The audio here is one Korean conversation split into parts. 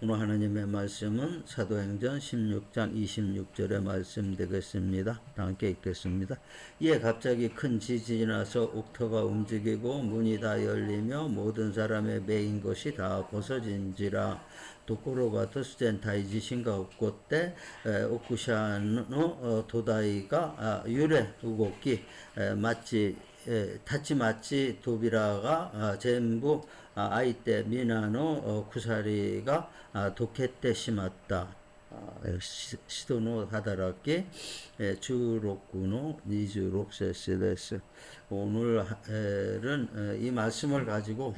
오늘 하나님의 말씀은 사도행전 16장 26절의 말씀 되겠습니다. 함께 읽겠습니다. 이에 갑자기 큰 지진이 나서 옥터가 움직이고 문이 다 열리며 모든 사람의 매인 것이 다 벗어진지라. 도코로가 토스젠타이 지신가 없고 때 오쿠샤노 도다이가 유레 우곡기 마치 타치 마치 도비라가 전부 아이때 미나노 쿠사리가 도케때 심었다. 시도노 하다라께 주록구노 니즈록세스데스. 오늘은 이 말씀을 가지고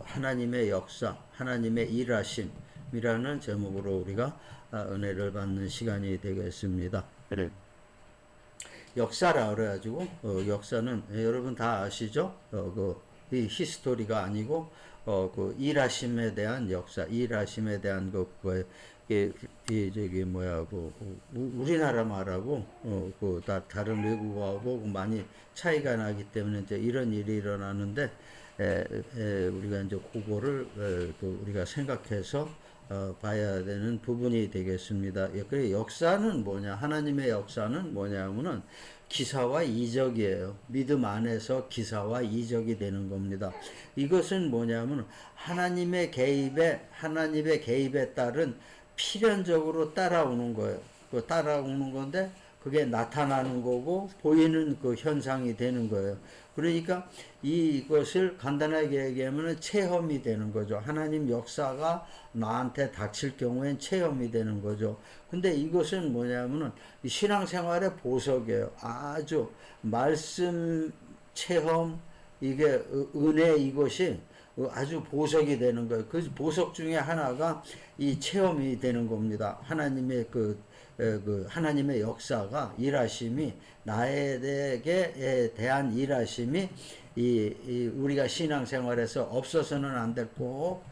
하나님의 역사, 하나님의 일하심이라는 제목으로 우리가 은혜를 받는 시간이 되겠습니다. 역사라 그래가지고 역사는 여러분 다 아시죠? 이 히스토리가 아니고 그 일하심에 대한 역사, 일하심에 대한 저기 뭐야 우리나라 말하고 다른 외국어하고 많이 차이가 나기 때문에 이제 이런 일이 일어나는데 우리가 이제 그거를 우리가 생각해서 봐야 되는 부분이 되겠습니다. 그 역사는 뭐냐? 하나님의 역사는 뭐냐면은 기사와 이적이에요. 믿음 안에서 기사와 이적이 되는 겁니다. 이것은 뭐냐면 하나님의 개입에 따른 필연적으로 따라오는 거예요. 따라오는 건데 그게 나타나는 거고 보이는 그 현상이 되는 거예요. 그러니까 이것을 간단하게 얘기하면 체험이 되는 거죠. 하나님 역사가 나한테 닥칠 경우엔 체험이 되는 거죠. 근데 이것은 뭐냐면은 신앙생활의 보석이에요. 아주 말씀 체험 이게 은혜 이것이 아주 보석이 되는 거예요. 그 보석 중에 하나가 이 체험이 되는 겁니다. 하나님의 하나님의 역사가 일하심이 나에게 대한 일하심이 우리가 신앙생활에서 없어서는 안 될 꼭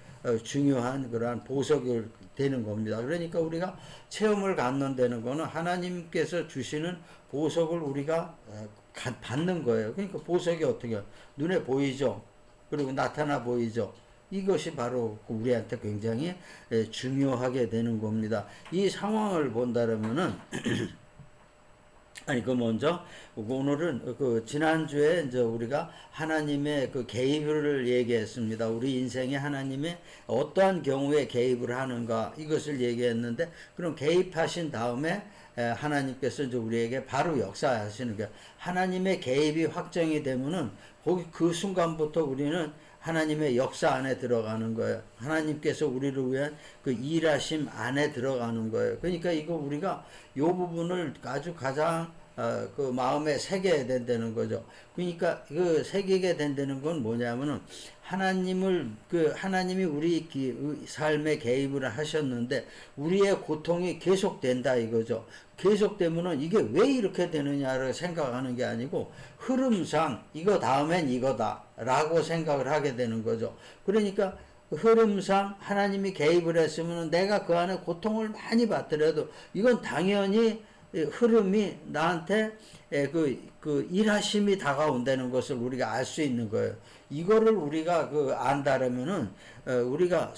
중요한 그러한 보석이 되는 겁니다. 그러니까 우리가 체험을 갖는다는 거는 하나님께서 주시는 보석을 우리가 받는 거예요. 그러니까 보석이 어떻게 눈에 보이죠? 그리고 나타나 보이죠? 이것이 바로 우리한테 굉장히 중요하게 되는 겁니다. 이 상황을 본다면은 먼저 오늘은 지난주에 이제 우리가 하나님의 개입을 얘기했습니다. 우리 인생에 하나님의 어떠한 경우에 개입을 하는가 이것을 얘기했는데, 그럼 개입하신 다음에 하나님께서 이제 우리에게 바로 역사하시는 거예요. 하나님의 개입이 확정이 되면은 거기 그 순간부터 우리는 하나님의 역사 안에 들어가는 거예요. 하나님께서 우리를 위한 그 일하심 안에 들어가는 거예요. 그러니까 이거 우리가 요 부분을 아주 가장 그 마음에 새겨야 된다는 거죠. 그러니까 그 새기게 된다는 건 뭐냐면은 하나님이 우리 삶에 개입을 하셨는데 우리의 고통이 계속된다 이거죠. 계속되면은 이게 왜 이렇게 되느냐를 생각하는 게 아니고 흐름상 이거 다음엔 이거다 라고 생각을 하게 되는 거죠. 그러니까 흐름상 하나님이 개입을 했으면 내가 그 안에 고통을 많이 받더라도 이건 당연히 흐름이 나한테 일하심이 다가온다는 것을 우리가 알 수 있는 거예요. 이거를 우리가 안다라면은 우리가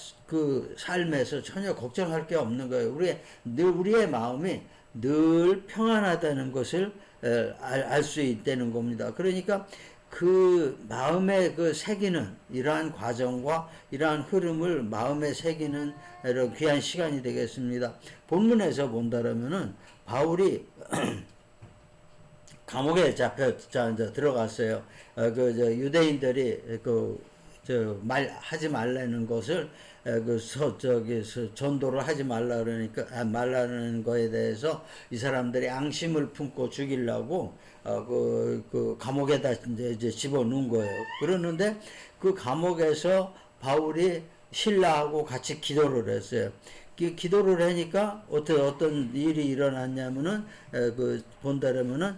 삶에서 전혀 걱정할 게 없는 거예요. 우리의 마음이 늘 평안하다는 것을 알 수 있다는 겁니다. 그러니까 그 마음에 새기는 이러한 과정과 이러한 흐름을 마음에 새기는 귀한 시간이 되겠습니다. 본문에서 본다라면은 바울이 감옥에 들어갔어요. 유대인들이 하지 말라는 것을 전도를 하지 말라 그러니까 말라는 거에 대해서 이 사람들이 앙심을 품고 죽이려고 감옥에다 이제 집어넣은 거예요. 그러는데 그 감옥에서 바울이 신라하고 같이 기도를 했어요. 기도를 하니까 어떤 일이 일어났냐면은 본다라면은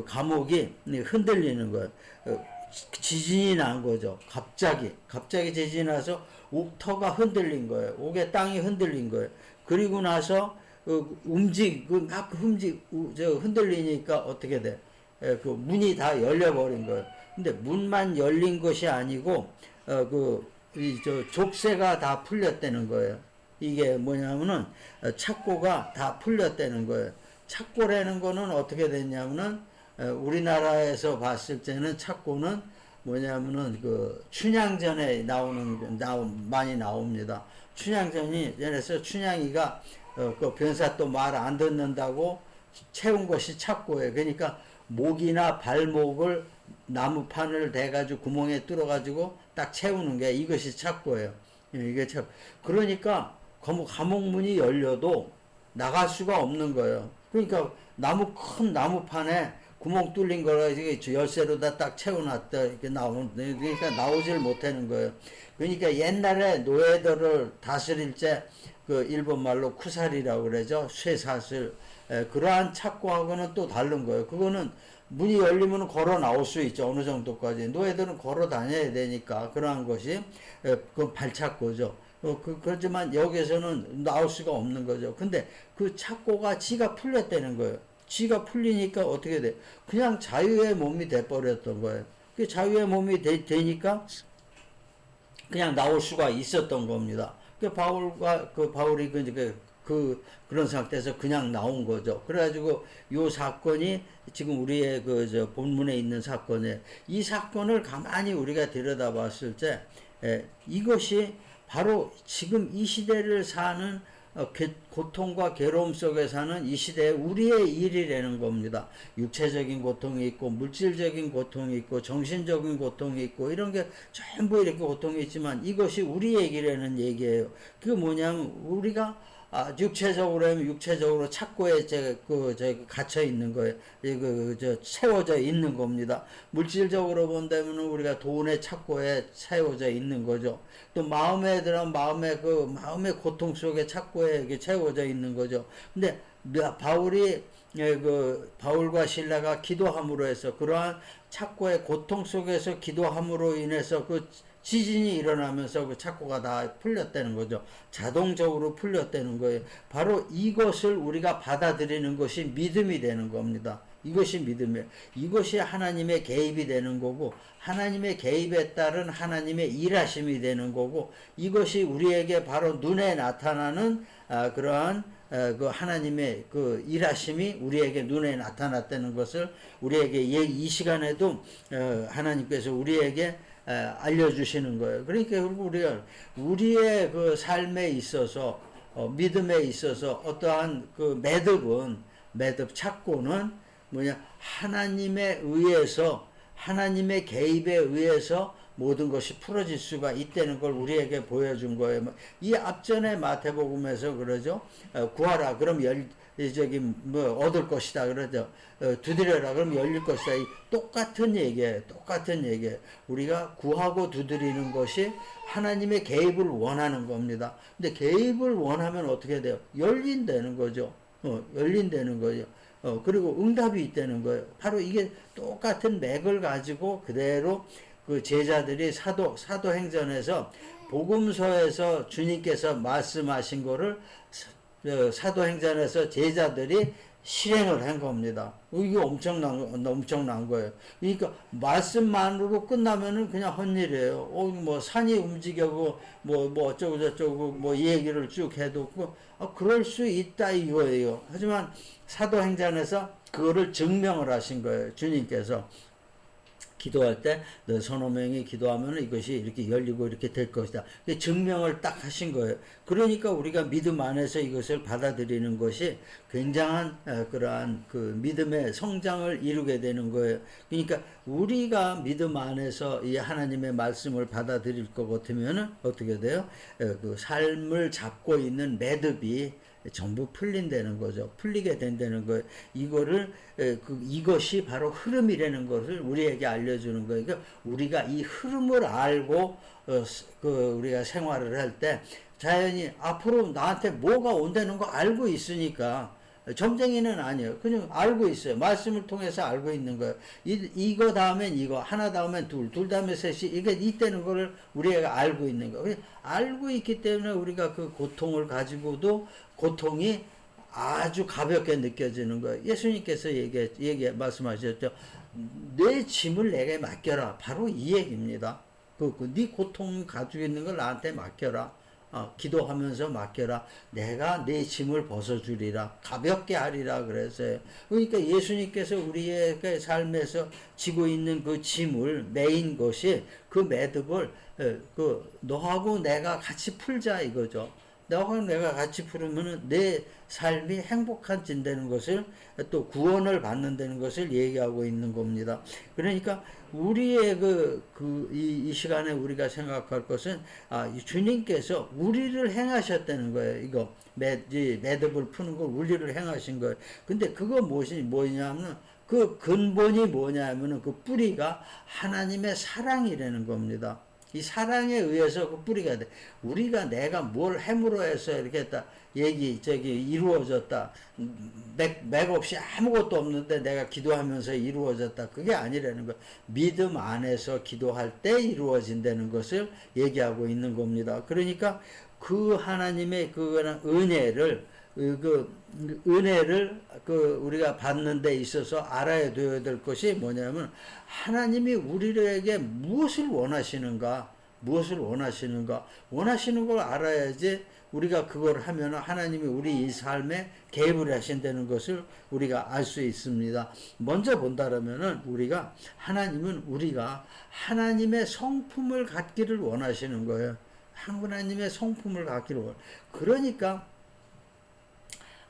감옥이 흔들리는 거예요. 지진이 난 거죠. 갑자기 지진이 나서 옥터가 흔들린 거예요. 옥의 땅이 흔들린 거예요. 그리고 나서 흔들리니까 어떻게 돼? 문이 다 열려버린 거예요. 근데 문만 열린 것이 아니고 저 족쇄가 다 풀렸다는 거예요. 이게 뭐냐면은 착고가 다 풀렸다는 거예요. 착고라는 거는 어떻게 됐냐면은 우리나라에서 봤을 때는 착고는 뭐냐면은 그 춘향전에 많이 나옵니다. 춘향전이 그래서 춘향이가 그 변사 또 말 안 듣는다고 채운 것이 착고예요. 그러니까 목이나 발목을 나무판을 대가지고 구멍에 뚫어가지고 딱 채우는 게 이것이 착고예요. 이게 참 그러니까 감옥문이 열려도 나갈 수가 없는 거예요. 그러니까 큰 나무판에 구멍 뚫린 거라 열쇠로다 딱 채워놨다 이렇게 그러니까 나오질 못하는 거예요. 그러니까 옛날에 노예들을 다스릴 때 그 일본 말로 쿠사리라고 그러죠. 쇠사슬. 그러한 착고하고는 또 다른 거예요. 그거는 문이 열리면 걸어 나올 수 있죠. 어느 정도까지. 노예들은 걸어 다녀야 되니까 그러한 것이 그 발착고죠. 그렇지만 여기서는 나올 수가 없는 거죠. 근데 그 착고가 지가 풀렸다는 거예요. 지가 풀리니까 어떻게 돼? 그냥 자유의 몸이 돼버렸던 거예요. 그 자유의 몸이 되니까 그냥 나올 수가 있었던 겁니다. 바울이 그런 상태에서 그냥 나온 거죠. 그래가지고 요 사건이 지금 우리의 본문에 있는 사건이에요. 이 사건을 가만히 우리가 들여다봤을 때, 이것이 바로 지금 이 시대를 사는 고통과 괴로움 속에 사는 이 시대에 우리의 일이라는 겁니다. 육체적인 고통이 있고 물질적인 고통이 있고 정신적인 고통이 있고 이런 게 전부 이렇게 고통이 있지만 이것이 우리의 일이라는 얘기예요. 그게 뭐냐면 우리가 육체적으로 하면 육체적으로 착고에 갇혀 있는 거예요. 채워져 있는 겁니다. 물질적으로 본다면 우리가 돈의 착고에 채워져 있는 거죠. 또 마음에 들어간 마음의 고통 속에 착고에 채워져 있는 거죠. 근데 바울과 신라가 기도함으로 해서 그러한 착고의 고통 속에서 기도함으로 인해서 지진이 일어나면서 그 착고가 다 풀렸다는 거죠. 자동적으로 풀렸다는 거예요. 바로 이것을 우리가 받아들이는 것이 믿음이 되는 겁니다. 이것이 믿음이에요. 이것이 하나님의 개입이 되는 거고 하나님의 개입에 따른 하나님의 일하심이 되는 거고 이것이 우리에게 바로 눈에 나타나는 그러한 그 하나님의 그 일하심이 우리에게 눈에 나타났다는 것을 우리에게 이 시간에도 하나님께서 우리에게 알려주시는 거예요. 그러니까 우리의 그 삶에 있어서 믿음에 있어서 어떠한 그 매듭 착고는 뭐냐 하나님에 의해서 하나님의 개입에 의해서 모든 것이 풀어질 수가 있다는 걸 우리에게 보여준 거예요. 이 앞전에 마태복음에서 그러죠. 구하라 그럼 얻을 것이다 그러죠. 두드려라 그럼 열릴 것이다. 똑같은 얘기예요. 우리가 구하고 두드리는 것이 하나님의 개입을 원하는 겁니다. 근데 개입을 원하면 어떻게 돼요? 열린다는 거죠. 그리고 응답이 있다는 거예요. 바로 이게 똑같은 맥을 가지고 그대로 그 제자들이 사도행전에서 복음서에서 주님께서 말씀하신 거를 사도행전에서 제자들이 실행을 한 겁니다. 이게 엄청난 거예요. 그러니까 말씀만으로 끝나면은 그냥 헛일이에요. 뭐 산이 움직여고 뭐 어쩌고 저쩌고 뭐 이 얘기를 쭉 해도 그럴 수 있다 이거예요. 하지만 사도행전에서 그거를 증명을 하신 거예요. 주님께서. 기도할 때 너 서너 명이 기도하면 이것이 이렇게 열리고 이렇게 될 것이다. 증명을 딱 하신 거예요. 그러니까 우리가 믿음 안에서 이것을 받아들이는 것이 굉장한 그러한 그 믿음의 성장을 이루게 되는 거예요. 그러니까 우리가 믿음 안에서 이 하나님의 말씀을 받아들일 것 같으면 어떻게 돼요? 그 삶을 잡고 있는 매듭이 전부 풀린다는 거죠. 풀리게 된다는 거예요. 이것이 바로 흐름이라는 것을 우리에게 알려주는 거예요. 그러니까 우리가 이 흐름을 알고 우리가 생활을 할 때 자연히 앞으로 나한테 뭐가 온다는 거 알고 있으니까 점쟁이는 아니에요. 그냥 알고 있어요. 말씀을 통해서 알고 있는 거예요. 이거 다음엔 이거, 하나 다음엔 둘 다음에 셋이, 이때는 거를 우리가 알고 있는 거예요. 알고 있기 때문에 우리가 그 고통을 가지고도 고통이 아주 가볍게 느껴지는 거예요. 예수님께서 말씀하셨죠. 내 짐을 내게 맡겨라. 바로 이 얘기입니다. 네 고통 가지고 있는 걸 나한테 맡겨라. 기도하면서 맡겨라. 내가 내 짐을 벗어주리라. 가볍게 하리라 그랬어요. 그러니까 예수님께서 우리의 그 삶에서 지고 있는 그 짐을 메인 것이 그 매듭을 너하고 내가 같이 풀자 이거죠. 너하고 내가 같이 풀으면 내 삶이 행복해진다는 것을 또 구원을 받는다는 것을 얘기하고 있는 겁니다. 그러니까 우리의 이 시간에 우리가 생각할 것은 주님께서 우리를 행하셨다는 거예요. 이거 매듭을 푸는 걸 우리를 행하신 거예요. 근데 그거 뭐냐면 그 근본이 뭐냐면은 그 뿌리가 하나님의 사랑이라는 겁니다. 이 사랑에 의해서 그 뿌리가 돼. 우리가 내가 뭘 해물어 해서 이렇게 했다. 이루어졌다. 맥 없이 아무것도 없는데 내가 기도하면서 이루어졌다. 그게 아니라는 거야. 믿음 안에서 기도할 때 이루어진다는 것을 얘기하고 있는 겁니다. 그러니까 그 하나님의 그 은혜를 우리가 받는 데 있어서 알아야 되어야 될 것이 뭐냐면 하나님이 우리에게 무엇을 원하시는가 원하시는 걸 알아야지 우리가 그걸 하면 하나님이 우리 이 삶에 개입을 하신다는 것을 우리가 알 수 있습니다. 먼저 본다라면은 하나님은 우리가 하나님의 성품을 갖기를 원하시는 거예요. 하나님의 성품을 갖기를 원해요. 그러니까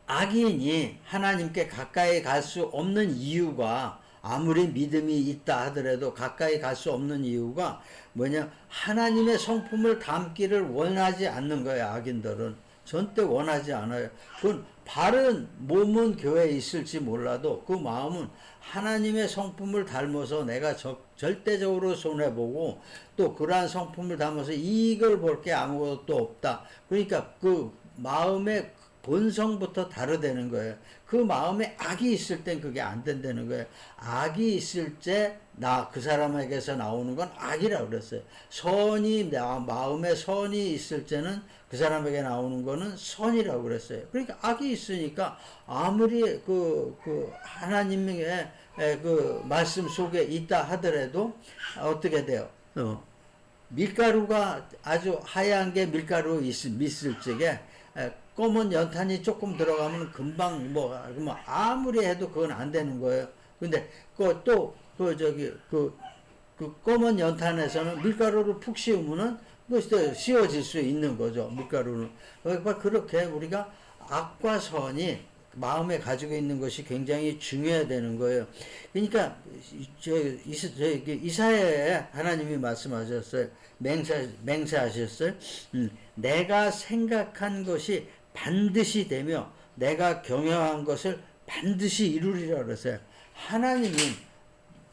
악인이 하나님께 가까이 갈 수 없는 이유가 아무리 믿음이 있다 하더라도 가까이 갈 수 없는 이유가 뭐냐? 하나님의 성품을 담기를 원하지 않는 거예요. 악인들은 절대 원하지 않아요. 그건 바른 몸은 교회에 있을지 몰라도 그 마음은 하나님의 성품을 닮아서 내가 절대적으로 손해보고 또 그러한 성품을 담아서 이익을 볼 게 아무것도 없다. 그러니까 그 마음의 본성부터 다르다는 거예요. 그 마음에 악이 있을 땐 그게 안 된다는 거예요. 악이 있을 때 그 사람에게서 나오는 건 악이라고 그랬어요. 마음에 선이 있을 때는 그 사람에게 나오는 거는 선이라고 그랬어요. 그러니까 악이 있으니까 아무리 하나님의 그 말씀 속에 있다 하더라도 어떻게 돼요? 밀가루가 아주 하얀 게 밀가루 있을 적에 검은 연탄이 조금 들어가면 금방 아무리 해도 그건 안 되는 거예요. 근데 그 검은 연탄에서는 밀가루를 푹 씌우면은 씌워질 수 있는 거죠. 밀가루는. 그렇게 우리가 악과 선이 마음에 가지고 있는 것이 굉장히 중요해야 되는 거예요. 그러니까 이사야에 하나님이 말씀하셨어요. 맹세하셨어요. 내가 생각한 것이 반드시 되며 내가 경영한 것을 반드시 이루리라 그랬어요. 하나님은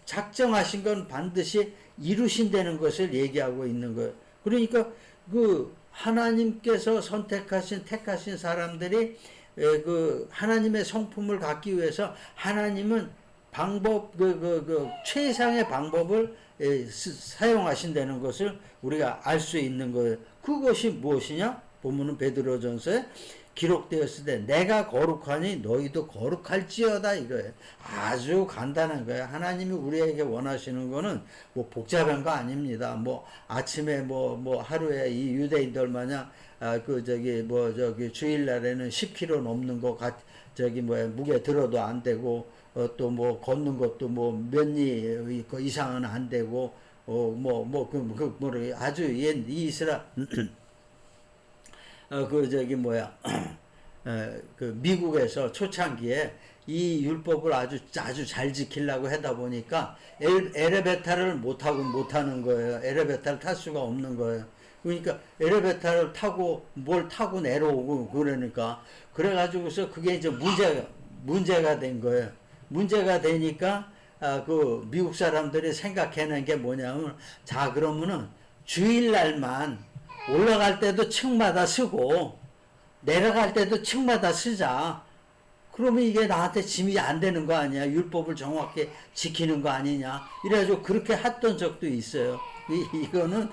작정하신 건 반드시 이루신다는 것을 얘기하고 있는 거예요. 그러니까 하나님께서 택하신 사람들이 하나님의 성품을 갖기 위해서 하나님은 최상의 방법을 사용하신다는 것을 우리가 알 수 있는 거예요. 그것이 무엇이냐? 보면은 베드로전서에 기록되었을 때 내가 거룩하니 너희도 거룩할지어다 이거예요. 아주 간단한 거예요. 하나님이 우리에게 원하시는 거는 복잡한 거 아닙니다. 아침에 하루에 이 유대인들 마냥 주일날에는 10kg 넘는 거 무게 들어도 안 되고 또 걷는 것도 몇 리 이상은 안 되고 아주 이 이스라 미국에서 초창기에 이 율법을 아주 잘 지키려고 하다 보니까 엘리베이터를 못하는 거예요. 엘리베이터를 탈 수가 없는 거예요. 그러니까 엘리베이터를 타고 내려오고 그래가지고서 그게 이제 문제가 된 거예요. 문제가 되니까 미국 사람들이 생각해낸 게 뭐냐면 그러면은 주일날만 올라갈 때도 층마다 쓰고 내려갈 때도 층마다 쓰자. 그러면 이게 나한테 짐이 안 되는 거 아니야? 율법을 정확히 지키는 거 아니냐? 이래가지고 그렇게 했던 적도 있어요. 이거는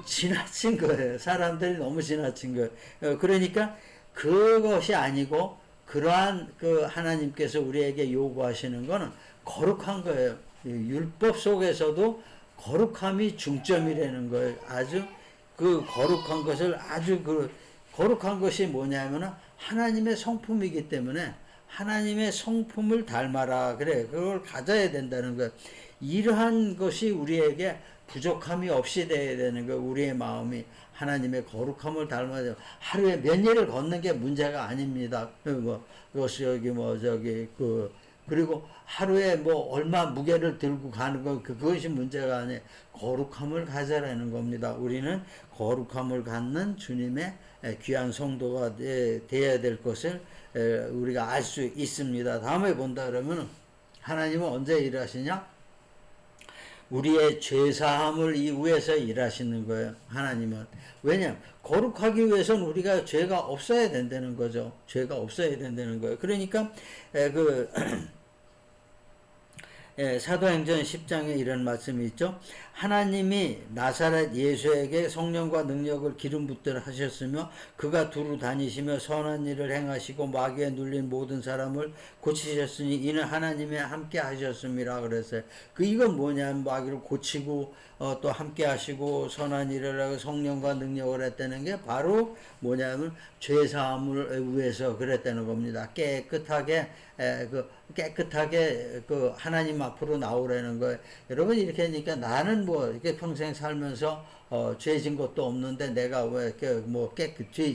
지나친 거예요. 사람들이 너무 지나친 거예요. 그러니까 그것이 아니고 그러한 하나님께서 우리에게 요구하시는 거는 거룩한 거예요. 율법 속에서도 거룩함이 중점이라는 거예요. 아주 그 거룩한 것을 아주 그 거룩한 것이 뭐냐면은 하나님의 성품이기 때문에 하나님의 성품을 닮아라. 그래. 그걸 가져야 된다는 거. 이러한 것이 우리에게 부족함이 없이 돼야 되는 거. 우리의 마음이 하나님의 거룩함을 닮아야 하루에 몇 일을 걷는 게 문제가 아닙니다. 뭐 그것이 여기 뭐 저기 그리고 하루에 뭐 얼마 무게를 들고 가는 거 그것이 문제가 아니에요. 거룩함을 가져라는 겁니다. 우리는 거룩함을 갖는 주님의 귀한 성도가 돼야 될 것을 우리가 알 수 있습니다. 다음에 본다 그러면 하나님은 언제 일하시냐? 우리의 죄사함을 이후에서 일하시는 거예요. 하나님은. 왜냐? 거룩하기 위해서는 우리가 죄가 없어야 된다는 거죠. 죄가 없어야 된다는 거예요. 그러니까 사도행전 10장에 이런 말씀이 있죠. 하나님이 나사렛 예수에게 성령과 능력을 기름 붓도록 하셨으며 그가 두루 다니시며 선한 일을 행하시고 마귀에 눌린 모든 사람을 고치셨으니 이는 하나님이 함께 하셨음이라 그랬어요. 이건 뭐냐면 마귀를 고치고 또 함께 하시고 선한 일을 하고 성령과 능력을 했다는 게 바로 뭐냐면 죄사함을 위해서 그랬다는 겁니다. 깨끗하게 하나님 앞으로 나오라는 거예요. 여러분 이렇게 하니까 나는 뭐 이렇게 평생 살면서 죄진 것도 없는데 내가 왜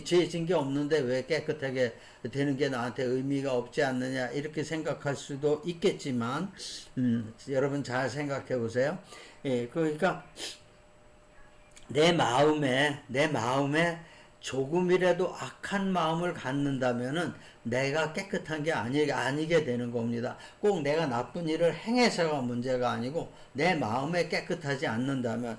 죄진 게 없는데 왜 깨끗하게 되는 게 나한테 의미가 없지 않느냐 이렇게 생각할 수도 있겠지만 여러분 잘 생각해 보세요. 그러니까 내 마음에 조금이라도 악한 마음을 갖는다면은 내가 깨끗한 게 아니게 되는 겁니다. 꼭 내가 나쁜 일을 행해서가 문제가 아니고 내 마음에 깨끗하지 않는다면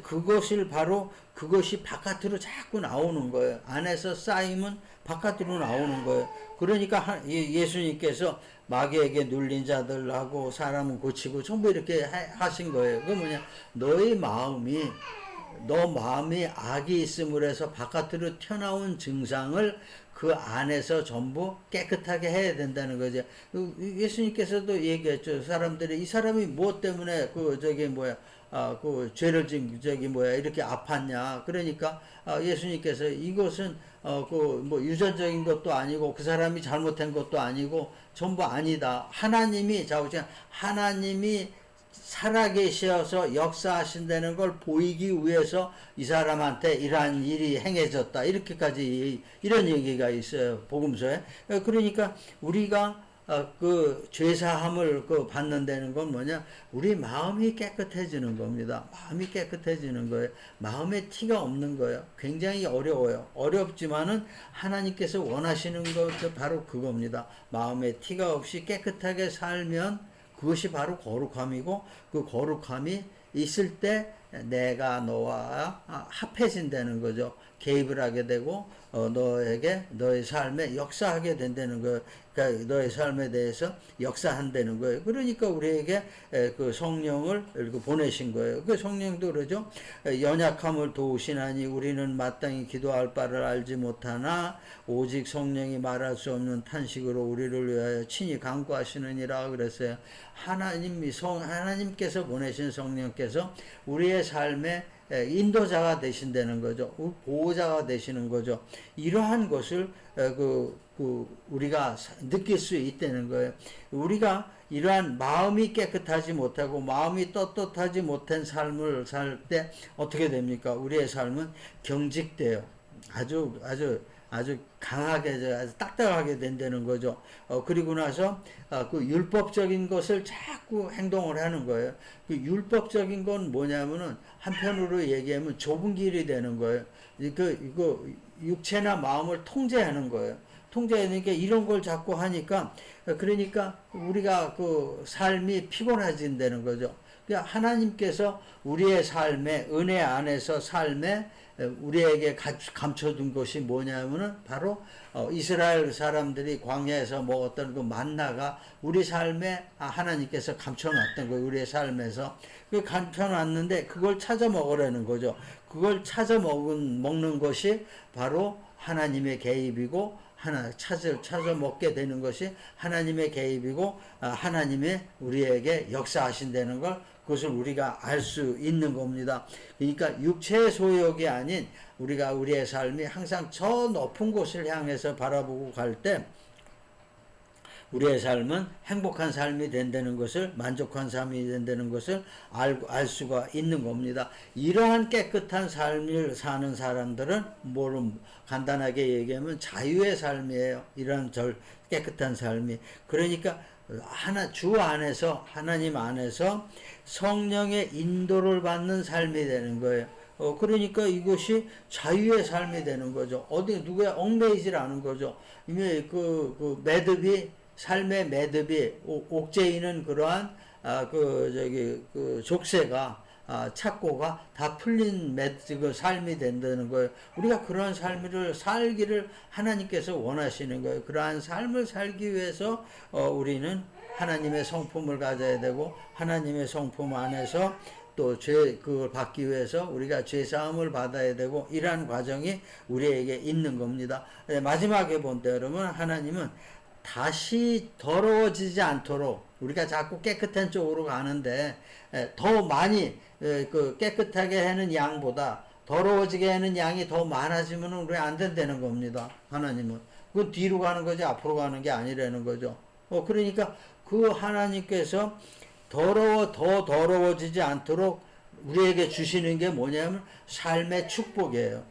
그것이 바깥으로 자꾸 나오는 거예요. 안에서 쌓이면 바깥으로 나오는 거예요. 그러니까 예수님께서 마귀에게 눌린 자들하고 사람은 고치고 전부 이렇게 하신 거예요. 그 뭐냐? 너 마음이 악이 있음으로 해서 바깥으로 튀어나온 증상을 그 안에서 전부 깨끗하게 해야 된다는 거죠. 예수님께서도 얘기했죠. 사람들이 이 사람이 무엇 때문에 죄를 이렇게 아팠냐. 그러니까 예수님께서 이것은 유전적인 것도 아니고 그 사람이 잘못한 것도 아니고 전부 아니다. 하나님이 살아계셔서 역사하신다는 걸 보이기 위해서 이 사람한테 이러한 일이 행해졌다. 이렇게까지 이런 얘기가 있어요. 복음서에. 그러니까 우리가 죄사함을 받는다는 건 뭐냐? 우리 마음이 깨끗해지는 겁니다. 마음이 깨끗해지는 거예요. 마음에 티가 없는 거예요. 굉장히 어려워요. 어렵지만은 하나님께서 원하시는 것도 바로 그겁니다. 마음에 티가 없이 깨끗하게 살면 그것이 바로 거룩함이고 그 거룩함이 있을 때 내가 너와 합해진다는 거죠. 개입을 하게 되고 너의 삶에 역사하게 된다는 거예요. 그러니까 너의 삶에 대해서 역사한다는 거예요. 그러니까 우리에게 그 성령을 보내신 거예요. 그 성령도 그러죠. 연약함을 도우시나니 우리는 마땅히 기도할 바를 알지 못하나 오직 성령이 말할 수 없는 탄식으로 우리를 위하여 친히 간구하시느니라 그랬어요. 하나님께서 보내신 성령께서 우리의 삶에 인도자가 되신다는 거죠. 보호자가 되시는 거죠. 이러한 것을 우리가 느낄 수 있다는 거예요. 우리가 이러한 마음이 깨끗하지 못하고 마음이 떳떳하지 못한 삶을 살 때 어떻게 됩니까? 우리의 삶은 경직돼요. 아주 강하게, 아주 딱딱하게 된다는 거죠. 그리고 나서, 율법적인 것을 자꾸 행동을 하는 거예요. 율법적인 건 뭐냐면은, 한편으로 얘기하면 좁은 길이 되는 거예요. 이거, 육체나 마음을 통제하는 거예요. 통제하니까 이런 걸 자꾸 하니까, 그러니까 우리가 삶이 피곤해진다는 거죠. 그러니까 하나님께서 우리의 삶에, 은혜 안에서 삶에 우리에게 감춰둔 것이 뭐냐면은 바로 이스라엘 사람들이 광야에서 먹었던 그 만나가 우리 삶에 하나님께서 감춰놨던 거예요. 우리의 삶에서 그 감춰놨는데 그걸 찾아 먹으라는 거죠. 그걸 찾아 먹는 것이 바로 하나님의 개입이고, 찾아 먹게 되는 것이 하나님의 개입이고, 하나님의 우리에게 역사하신다는 걸, 그것을 우리가 알 수 있는 겁니다. 그러니까 육체의 소욕이 아닌 우리가 우리의 삶이 항상 저 높은 곳을 향해서 바라보고 갈 때 우리의 삶은 행복한 삶이 된다는 것을, 만족한 삶이 된다는 것을 알 수가 있는 겁니다. 이러한 깨끗한 삶을 사는 사람들은 간단하게 얘기하면 자유의 삶이에요. 이러한 깨끗한 삶이. 그러니까 주 안에서, 하나님 안에서 성령의 인도를 받는 삶이 되는 거예요. 그러니까 이것이 자유의 삶이 되는 거죠. 누구에 얽매이질 않은 거죠. 이미 매듭이, 삶의 매듭이, 옥죄이는 그러한 족쇄가, 착고가 다 풀린 삶이 된다는 거예요. 우리가 그러한 삶을 살기를 하나님께서 원하시는 거예요. 그러한 삶을 살기 위해서 우리는 하나님의 성품을 가져야 되고, 하나님의 성품 안에서 또 그걸 받기 위해서 우리가 죄사함을 받아야 되고, 이러한 과정이 우리에게 있는 겁니다. 마지막에 본때 여러분, 하나님은 다시 더러워지지 않도록, 우리가 자꾸 깨끗한 쪽으로 가는데 더 많이 깨끗하게 하는 양보다 더러워지게 하는 양이 더 많아지면 우리 안 된다는 겁니다. 하나님은 그건 뒤로 가는 거지 앞으로 가는 게 아니라는 거죠. 그러니까 그 하나님께서 더 더러워지지 않도록 우리에게 주시는 게 뭐냐면 삶의 축복이에요.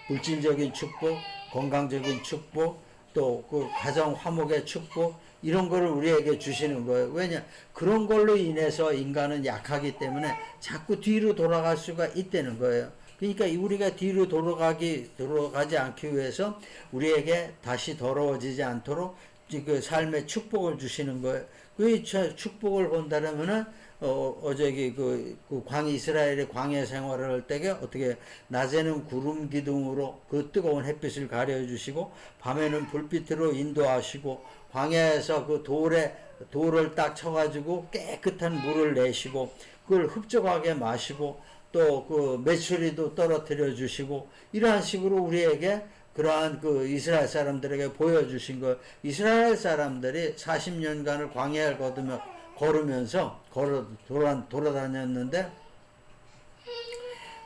물질적인 축복, 건강적인 축복, 또 그 가정 화목의 축복, 이런 거를 우리에게 주시는 거예요. 왜냐? 그런 걸로 인해서 인간은 약하기 때문에 자꾸 뒤로 돌아갈 수가 있다는 거예요. 그러니까 우리가 뒤로 돌아가지 않기 위해서 우리에게 다시 더러워지지 않도록 그 삶의 축복을 주시는 거예요. 그 축복을 본다면은 이스라엘의 광야 생활을 할 때에 어떻게 낮에는 구름 기둥으로 그 뜨거운 햇빛을 가려주시고, 밤에는 불빛으로 인도하시고, 광야에서 그 돌을 딱 쳐가지고 깨끗한 물을 내시고, 그걸 흡족하게 마시고, 또 그 메추리도 떨어뜨려 주시고, 이러한 식으로 우리에게 그러한 이스라엘 사람들에게 보여주신 거. 이스라엘 사람들이 40년간을 광야를 걸으면서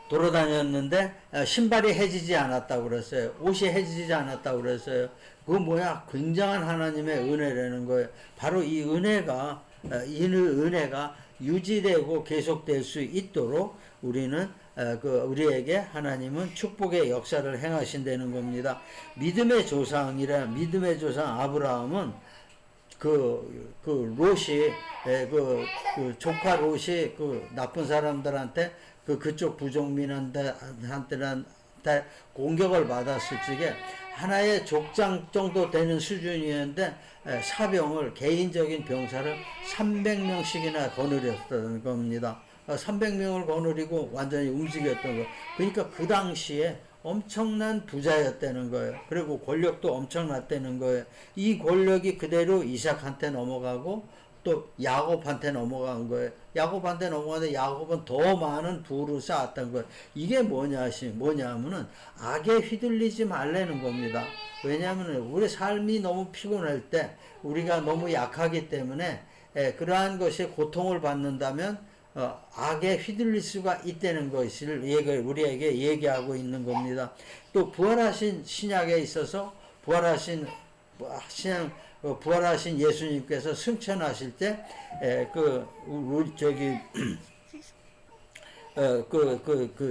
돌아다녔는데 신발이 해지지 않았다고 그랬어요. 옷이 해지지 않았다고 그랬어요. 그거 뭐야? 굉장한 하나님의 은혜라는 거예요. 바로 이 은혜가 유지되고 계속될 수 있도록 우리에게 하나님은 축복의 역사를 행하신다는 겁니다. 믿음의 조상 아브라함은 롯이, 조카 롯이 나쁜 사람들한테 그쪽 부족민한테 공격을 받았을 적에 하나의 족장 정도 되는 수준이었는데 개인적인 병사를 300명씩이나 거느렸던 겁니다. 300명을 거느리고 완전히 움직였던 거. 그러니까 그 당시에 엄청난 부자였다는 거예요. 그리고 권력도 엄청났다는 거예요. 이 권력이 그대로 이삭한테 넘어가고 또 야곱한테 넘어간 거예요. 야곱한테 넘어가는데 야곱은 더 많은 부를 쌓았던 거예요. 이게 뭐냐면은 악에 휘둘리지 말라는 겁니다. 왜냐하면 우리 삶이 너무 피곤할 때, 우리가 너무 약하기 때문에 그러한 것에 고통을 받는다면 악에 휘둘릴 수가 있다는 것을 우리에게 얘기하고 있는 겁니다. 또 부활하신 신약에 있어서 부활하신 예수님께서 승천하실 때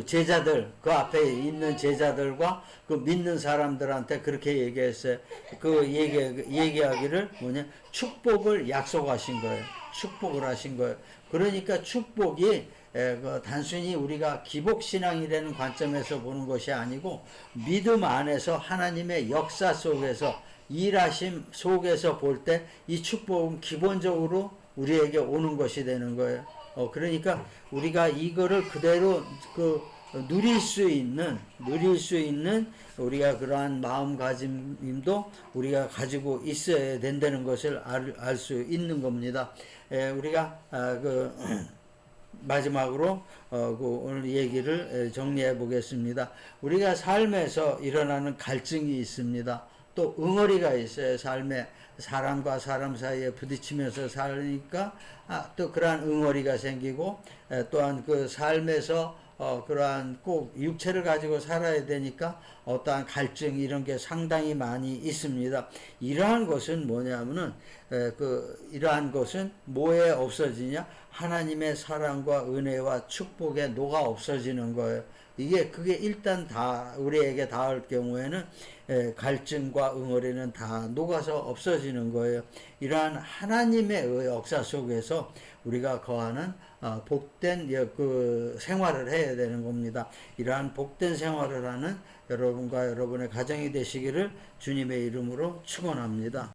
제자들, 그 앞에 있는 제자들과 그 믿는 사람들한테 그렇게 얘기했어요. 얘기하기를 축복을 약속하신 거예요. 축복을 하신 거예요. 그러니까 축복이 단순히 우리가 기복신앙이라는 관점에서 보는 것이 아니고, 믿음 안에서 하나님의 역사 속에서, 일하심 속에서 볼 때 이 축복은 기본적으로 우리에게 오는 것이 되는 거예요. 그러니까 우리가 이거를 그대로 누릴 수 있는 우리가 그러한 마음가짐도 우리가 가지고 있어야 된다는 것을 알 수 있는 겁니다. 우리가 마지막으로 그 오늘 얘기를 정리해 보겠습니다. 우리가 삶에서 일어나는 갈증이 있습니다. 또 응어리가 있어요. 삶에 사람과 사람 사이에 부딪히면서 살니까 또 그러한 응어리가 생기고 또한 그 삶에서 그러한 꼭 육체를 가지고 살아야 되니까 어떠한 갈증 이런 게 상당히 많이 있습니다. 이러한 것은 뭐냐면은 이러한 것은 뭐에 없어지냐? 하나님의 사랑과 은혜와 축복에 녹아 없어지는 거예요. 그게 일단 다 우리에게 닿을 경우에는 갈증과 응어리는 다 녹아서 없어지는 거예요. 이러한 하나님의 역사 속에서 우리가 거하는 복된 그 생활을 해야 되는 겁니다. 이러한 복된 생활을 하는 여러분과 여러분의 가정이 되시기를 주님의 이름으로 축원합니다.